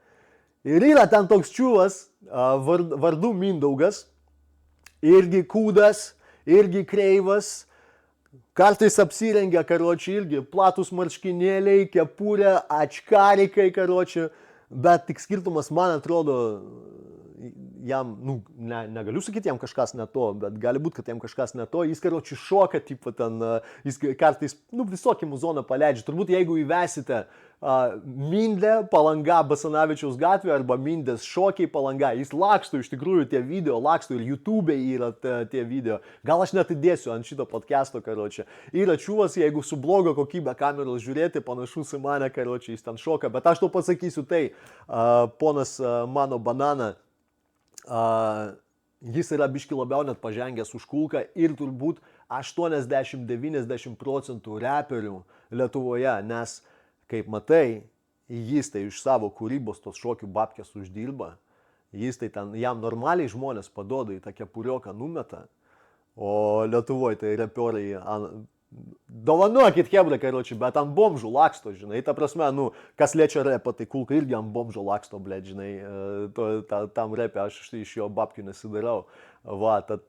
Ir yra ten toks čiuvas, vardu Mindaugas, irgi kūdas, irgi kreivas, kartais apsirengia, karočiui, irgi platus marškinėliai, kepurė, ačkarikai, karočiui. Bet tik skirtumas, man atrodo, jam, negaliu sakyti, jam kažkas ne to, bet gali būti, kad jam kažkas ne to. Jis, karočiui, šoka, tipo ten, jis kartais, visokį muzoną paleidžia. Turbūt, jeigu įvesite Mindė, Palanga, Basanavičiaus gatvė arba Mindės šokiai Palanga, jis laksto iš tikrųjų tie video, laksto ir YouTube yra tie video. Gal aš net įdėsiu ant šito podcast'o, karočiui. Yra čiuvas, jeigu su blogo kokybė kameros žiūrėti, panašus į mane, karočiui, jis ten šoka. Bet aš to pasakysiu tai, ponas mano banana, jis yra biški labiau net pažengęs už kulką ir turbūt 80-90% reperių Lietuvoje, nes kaip matai, jis tai iš savo kūrybos tos šokių babkės uždirba, jis tai ten, jam normaliai žmonės paduoda į tą kepurioką numeta, o Lietuvoje tai repioriai, dovanokit hebra, karočiui, bet ant bomžų laksto, žinai, ta prasme, kas liečia repą, tai kulka irgi ant bomžų laksto, blėt, žinai, tam repė aš iš jo babkių nesidarau, va, tad...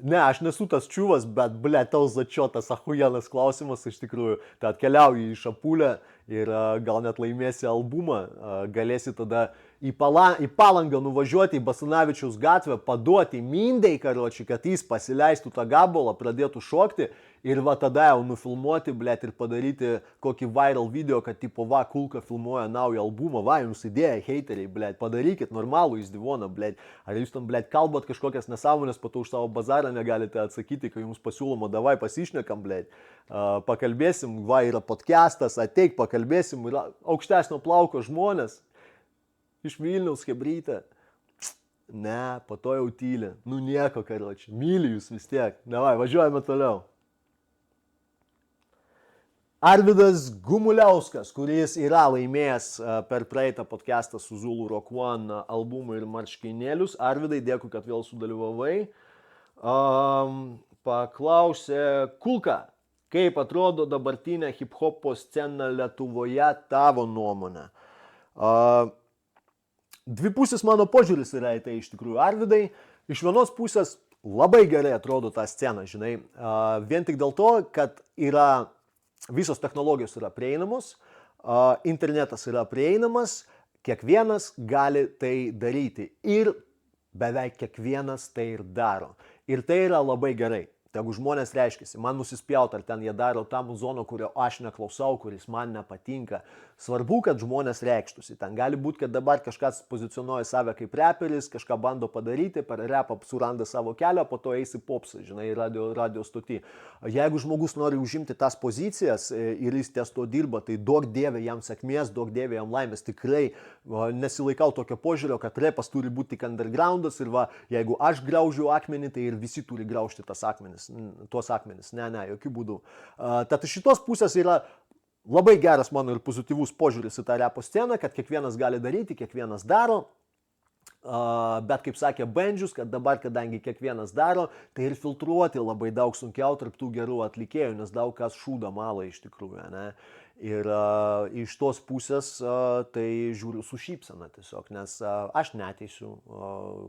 Ne, aš nesu tas čiuvas, bet, blėt, tau začiotas ahujenas klausimas, iš tikrųjų, tai atkeliauji į Šapulę ir gal net laimėsi albumą, galėsi tada į Palangą nuvažiuoti į Basanavičiaus gatvę, paduoti Mindei, karočiui, kad jis pasileistų tą gabalą, pradėtų šokti ir va tada jau nufilmuoti, blėt, ir padaryti kokį viral video, kad tipo va, kulka filmuoja naują albumą, va, jums idėja, heiteriai, blėt, padarykit normalų izdivoną, blėt, ar jūs tam, blėt, kalbat kažkokias nesąmonės, po to už savo bazarą negalite atsakyti, kai jums pasiūloma, davai pasišnekam, blėt, pakalbėsim, va, yra podcastas, ateik, pakalbėsim, yra aukštesnio plauko žmonės, iš Vilniaus hebrytė. Ne, po to jau tyli. Nieko, karočiui. Myliu jūs vis tiek. Davai, važiuojame toliau. Arvydas Gumuliauskas, kuris yra laimėjęs per praeitą podcastą su Zulu Rock One albumą ir marškinėlius. Arvydai, dėkui, kad vėl sudalyvavai. Paklausė Kulka, kaip atrodo dabartinė hip-hopo scena Lietuvoje tavo nuomonė? Dvipusis mano požiūris yra į tai iš tikrųjų, Arvydai. Iš vienos pusės labai gerai atrodo ta scena, žinai, vien tik dėl to, kad yra visos technologijos yra prieinamos, internetas yra prieinamas, kiekvienas gali tai daryti ir beveik kiekvienas tai ir daro. Ir tai yra labai gerai. Jeigu žmonės reiškiasi, man nusispjaut, ar ten jie daro tą muzoną, kurio aš neklausau, kuris man nepatinka. Svarbu, kad žmonės reikštųsi. Ten gali būti, kad dabar kažkas pozicionuoja save kaip reperis, kažką bando padaryti, per repą suranda savo kelią, po to eisi popsą, žinai, radio stotį. Jeigu žmogus nori užimti tas pozicijas ir jis ties to dirba, tai duok dievė jam sėkmės, duok dievė jam laimės. Tikrai nesilaikau tokio požiūrio, kad repas turi būti tik undergroundas ir va, jeigu aš graužiu akmenį, tai ir visi turi graužti tuos akmenis. Ne, jokių būdų. Tad iš šitos pusės yra labai geras mano ir pozityvus požiūris į tą repo sceną, kad kiekvienas gali daryti, kiekvienas daro. Bet kaip sakė Bandžius, kad dabar, kadangi kiekvienas daro, tai ir filtruoti labai daug sunkiau tarp tų gerų atlikėjų, nes daug kas šūda malą iš tikrųjų. Ne? Ir iš tos pusės tai žiūriu su šypsena tiesiog, nes aš neteisiu,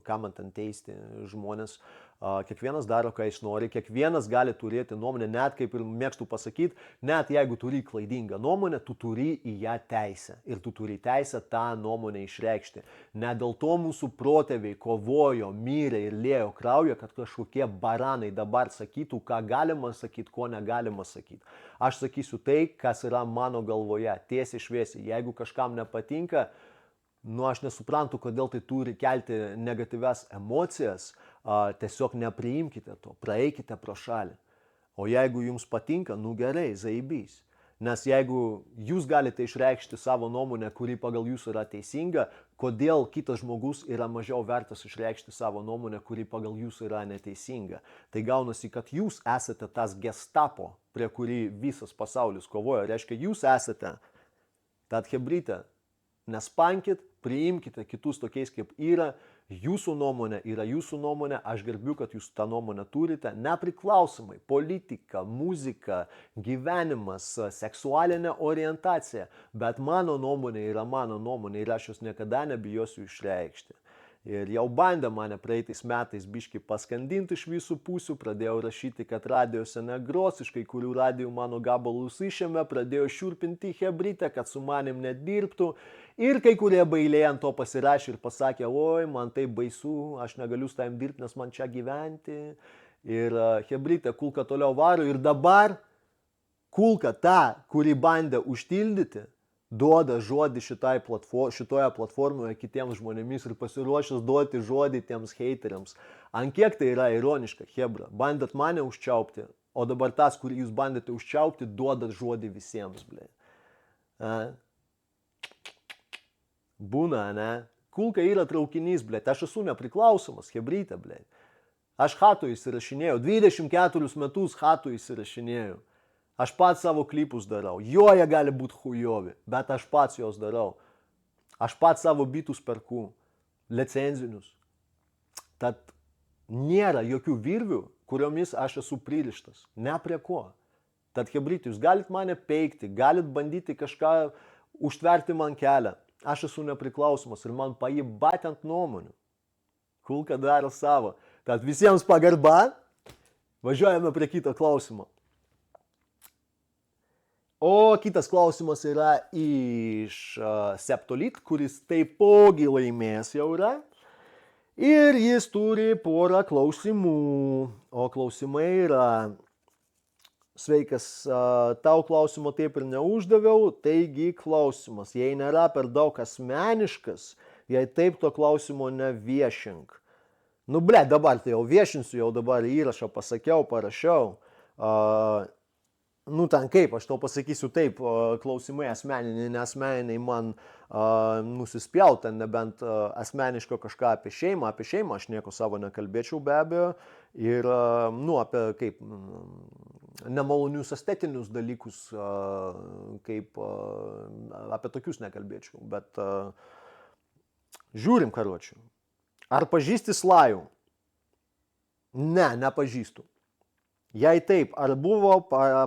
ką man ten teisti žmonės. Kiekvienas daro, ką jis nori, kiekvienas gali turėti nuomonę, net kaip ir mėgstu pasakyti, net jeigu turi klaidingą nuomonę, tu turi į ją teisę ir tu turi teisę tą nuomonę išreikšti. Ne dėl to mūsų protėviai kovojo, mirė ir liejo kraują, kad kažkokie baranai dabar sakytų, ką galima sakyti, ko negalima sakyti. Aš sakysiu tai, kas yra mano galvoje, tiesiai šviesiai. Jeigu kažkam nepatinka, aš nesuprantu, kodėl tai turi kelti negatyvias emocijas, tiesiog nepriimkite to, praeikite pro šalį. O jeigu jums patinka, gerai, zaibys. Nes jeigu jūs galite išreikšti savo nuomonę, kuri pagal jūs yra teisinga, kodėl kitas žmogus yra mažiau vertas išreikšti savo nuomonę, kuri pagal jūs yra neteisinga. Tai gaunasi, kad jūs esate tas gestapo, prie kurį visas pasaulis kovoja. Reiškia, jūs esate. Tad hebryte, nespankit, priimkite kitus tokiais kaip yra. Jūsų nuomonė yra jūsų nuomonė, aš gerbiu, kad jūs tą nuomonę turite, nepriklausomai, politika, muzika, gyvenimas, seksualinė orientacija, bet mano nuomonė yra mano nuomonė ir aš jos niekada nebijosiu išreikšti. Ir jau bandė mane praeitais metais biški paskandinti iš visų pusių, pradėjau rašyti, kad radijose negros, iš kai kurių radijų mano gabalus išėmė, pradėjau šiurpinti hebrytę, kad su manim nedirbtų. Ir kai kurie bailiai ant to pasirašė ir pasakė, oi, man tai baisu, aš negaliu su tavim dirbti, nes man čia gyventi. Ir hebrytė kulka toliau varo. Ir dabar kulka ta, kuri bandė užtildyti, duoda žodį šitoje platformoje kitiems žmonėmis ir pasiruošęs duoti žodį tiems heiteriams. Ant kiek tai yra ironiška, hebra. Bandėt mane užčiaupti, o dabar tas, kurį jūs bandėte užčiaupti, duodat žodį visiems, blė. Būna, ne? Kulka yra traukinys, blė. Aš esu nepriklausomas, hebrytė, blė. Aš hatų įsirašinėjau, 24 metus hatų įsirašinėjau. Aš pats savo klipus darau. Joje gali būti hujovi, bet aš pats jos darau. Aš pats savo bitus perku, licenzinius. Tad nėra jokių virvių, kuriomis aš esu pririštas. Ne prie ko. Tad hebrytė, jūs galit mane peikti, galit bandyti kažką užtverti man kelią. Aš esu nepriklausomas ir man pajibat ant nuomonių. Kulka daro savo. Tad visiems pagarba. Važiuojame prie kito klausimo. O kitas klausimas yra iš Septolit, kuris taipogi laimės jau yra. Ir jis turi porą klausimų. O klausimai yra: sveikas, tau klausimo taip ir neuždaviau, taigi klausimas, jei nėra per daug asmeniškas, jei taip to klausimo neviešink. Nu, dabar tai jau viešinsiu, jau dabar įrašą pasakiau, parašiau. Nu, ten kaip, aš tau pasakysiu taip, klausimai asmeniniai, neasmeniniai man nusispjauta, nebent asmeniško kažką apie šeimą aš nieko savo nekalbėčiau be abejo. Ir, apie kaip nemalonius estetinius dalykus, kaip apie tokius nekalbėčiau, bet žiūrim, karočiui. Ar pažįsti Slajų? Ne, nepažįstu. Jei taip, ar buvo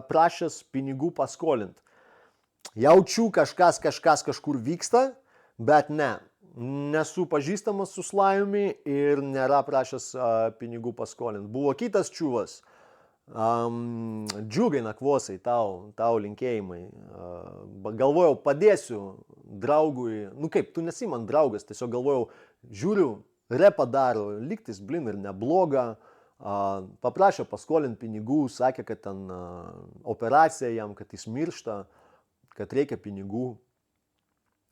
prašęs pinigų paskolint? Jaučiu, kažkas kažkur vyksta, bet ne. Nesu pažįstamas su Slajumi ir nėra prašęs pinigų paskolint. Buvo kitas čiuvas. Džiugai nakvosai, tau linkėjimai. Galvojau, padėsiu draugui. Nu kaip, tu nesi man draugas, tiesiog galvojau, žiūriu, repą daro, lygtis, ir nebloga. Paprašė paskolinti pinigų, sakė, kad ten operacija jam, kad jis miršta, kad reikia pinigų.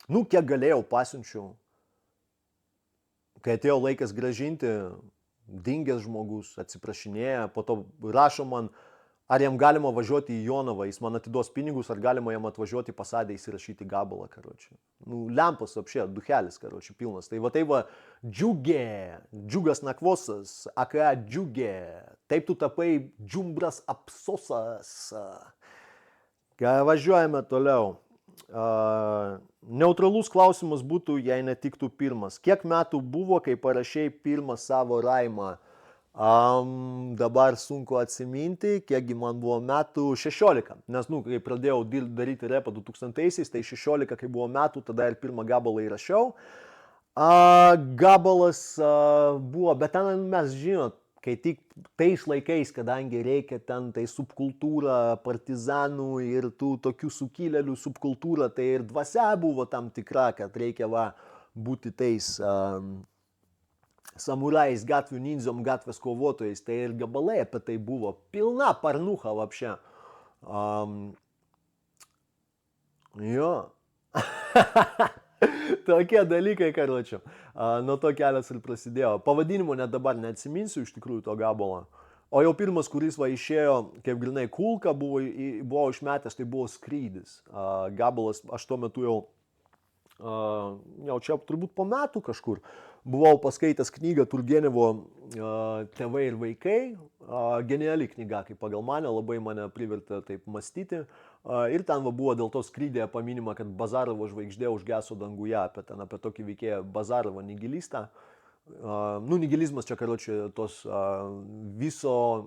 Nu, kiek galėjau, pasiunčiau. Kai atėjo laikas grąžinti, dingęs žmogus, atsiprašinėja, po to rašo man, ar jam galima važiuoti į Jonavą, jis man atiduos pinigus, ar galima jam atvažiuoti pasadę įsirašyti gabalą, karočiui. Nu, lempas apšė, duhelis, karočiui, pilnas. Tai va, džiugė, džiugas nakvosas, aka džiugė, taip tu tapai džumbras apsosas. Važiuojame toliau. Neutralus klausimas būtų, jei netiktų pirmas. Kiek metų buvo, kai parašei pirmą savo raimą? Dabar sunku atsiminti, kiekgi man buvo metų 16. Nes, kai pradėjau daryti repą 2000-aisiais, tai 16, kai buvo metų, tada ir pirmą gabalą įrašiau. Gabalas buvo, bet ten mes žinot, kai tik tais laikais, kadangi reikia ten tai subkultūra, partizanų ir tų tokių sukilėlių subkultūra, tai ir dvasia buvo tam tikra, kad reikia būti tais samurais, gatvių ninzom, gatvės kovotojais, tai ir gabalai apie tai buvo. Pilna parnucha vapšė. Jo. Tokie dalykai, karočiu. Nuo to kelias ir prasidėjo. Pavadinimo net dabar neatsiminsiu iš tikrųjų to gabalo. O jau pirmas, kuris išėjo, kaip grinai kulka, buvo išmetęs, tai buvo Skrydis. Gabalas, aš tuo metu jau čia turbūt po metų kažkur, buvau paskaitęs knygą Turgenevo Tėvai ir vaikai. Geniali knyga, kaip pagal mane, labai mane privertė taip mąstyti. Ir ten buvo dėl to Skrydėje paminima, kad Bazarovo žvaigždė užgeso danguje, apie tokį veikėją Bazarovo nihilistą. Nihilizmas čia, karočiui, tos viso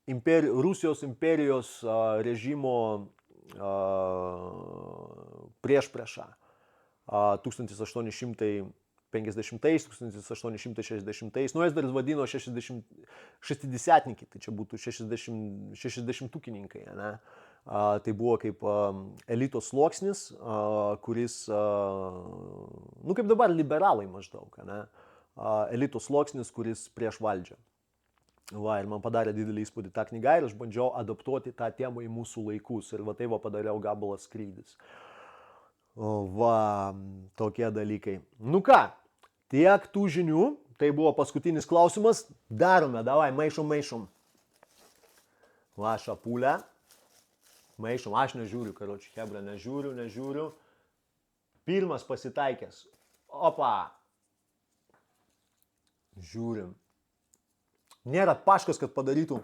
Rusijos imperijos režimo priešpriešą 1850-1860. Jis dar vadino 60-tnikai, tai čia būtų 60-tukininkai. Tai buvo kaip elito sluoksnis, kuris, kaip dabar liberalai maždaug, elito sluoksnis, kuris prieš valdžią. Ir man padarė didelį įspūdį tą knygą ir aš bandžiau adaptuoti tą temą į mūsų laikus. Ir tai padariau Gabalas Skrydis. Tokie dalykai. Ką, tiek tų žinių. Tai buvo paskutinis klausimas. Darome, davai, maišom. Šapulę. Maišom, aš nežiūriu, karočiui, hebra, nežiūriu. Pirmas pasitaikęs. Opa. Žiūrim. Nėra paškas, kad padarytų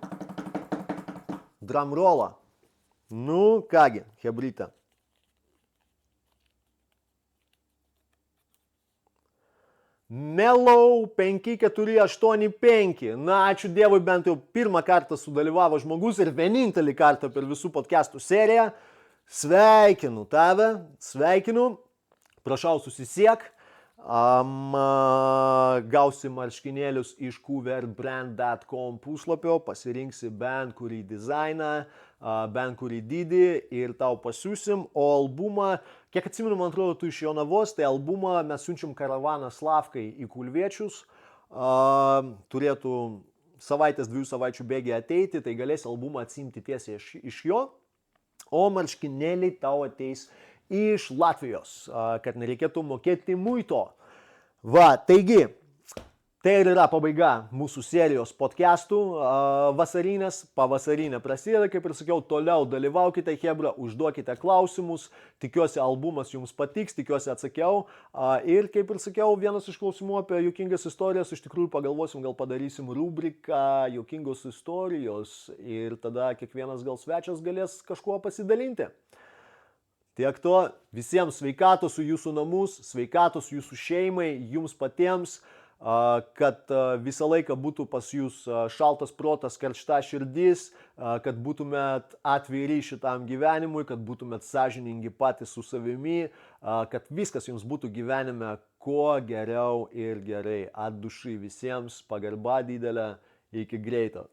drumrollą. Kągi, hebrytė. Mellow 5485. Ačiū Dievui, bent jau pirmą kartą sudalyvavo žmogus ir vienintelį kartą per visų podcastų seriją. Sveikinu tave, prašau susisiek. Gausi marškinėlius iš coverbrand.com puslapio, pasirinksi bent kurį dizainą, bent kurį dydį ir tau pasiūsim, o albumą, kiek atsimenu, man atrodo, tu iš Jonavos, tai albumą mes siunčiam karavaną Slavkai į Kulviečius, turėtų savaitės, 2 savaičių bėgiai ateiti, tai galėsi albumą atsimti tiesiai iš jo, o marškinėliai tau ateis iš Latvijos, kad nereikėtų mokėti muito. Taigi, tai ir yra pabaiga mūsų serijos podcastų vasarinės, pavasarinė prasideda, kaip ir sakiau, toliau dalyvaukite, hebra, užduokite klausimus, tikiuosi albumas jums patiks, tikiuosi atsakiau ir, kaip ir sakiau, vienas iš klausimų apie juokingas istorijas, iš tikrųjų pagalvosim, gal padarysim rubriką juokingos istorijos ir tada kiekvienas gal svečias galės kažkuo pasidalinti. Tiek to, visiems sveikatos su jūsų namus, sveikatos jūsų šeimai, jums patiems, kad visą laiką būtų pas jūs šaltas protas, karšta širdis, kad būtumėt atviri šitam gyvenimui, kad būtumėt sąžiningi patys su savimi, kad viskas jums būtų gyvenime kuo geriau ir gerai. Atdušai visiems, pagarba didelė, iki greito.